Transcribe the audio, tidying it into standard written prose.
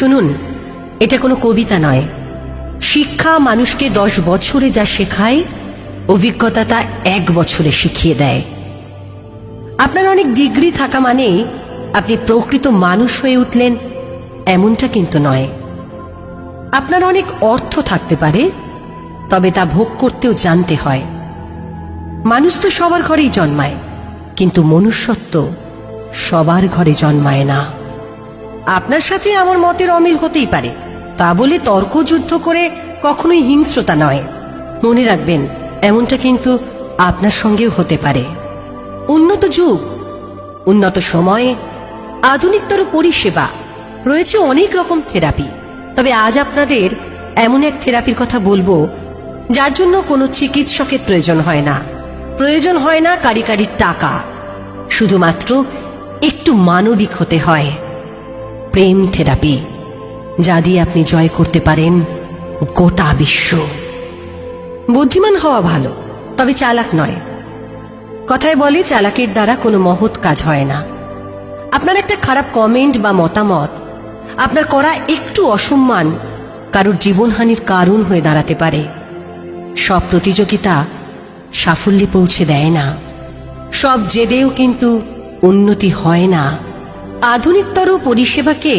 শুনুন, এটা কোনো কবিতা নয়। শিক্ষা মানুষকে 10 বছরে যা শেখায়, অভিজ্ঞতা তা 1 বছরে শিখিয়ে দেয়। আপনার অনেক ডিগ্রি থাকা মানে আপনি প্রকৃত মানুষ হয়ে উঠলেন এমনটা কিন্তু নয়। আপনার অনেক অর্থ থাকতে পারে, তবে তা ভোগ করতেও জানতে হয়। মানুষ তো সবার ঘরেই জন্মায়, কিন্তু মনুষ্যত্ব সবার ঘরে জন্মায় না। আপনার সাথে আমার মতের অমিল হতেই পারে, তা বলে তর্কযুদ্ধ করে কখনোই হিংস্রতা নয়। মনে রাখবেন, এমনটা কিন্তু আপনার সঙ্গেও হতে পারে। উন্নত যুগ, উন্নত সময়ে, আধুনিকতর পরিষেবা, রয়েছে অনেক রকম থেরাপি। তবে আজ আপনাদের এমন এক থেরাপির কথা বলবো যার জন্য কোনো চিকিৎসকের প্রয়োজন হয় না, প্রয়োজন হয় না কারি টাকা, শুধুমাত্র একটু মানবিক হতে হয়। প্রেম থেরাপি, যা দিয়ে আপনি জয় করতে পারেন গোটা বিশ্ব। বুদ্ধিমান হওয়া ভালো, তবে চালাক নয়। কথায় বলে, চালাকের দ্বারা কোনো মহৎ কাজ হয় না। আপনার একটা খারাপ কমেন্ট বা মতামত, আপনার করা একটু অসম্মান কারোর জীবনহানির কারণ হয়ে দাঁড়াতে পারে। সব প্রতিযোগিতা সাফল্যে পৌঁছে দেয় না, সব জেদেও কিন্তু উন্নতি হয় না। আধুনিকতর পরিষেবাকে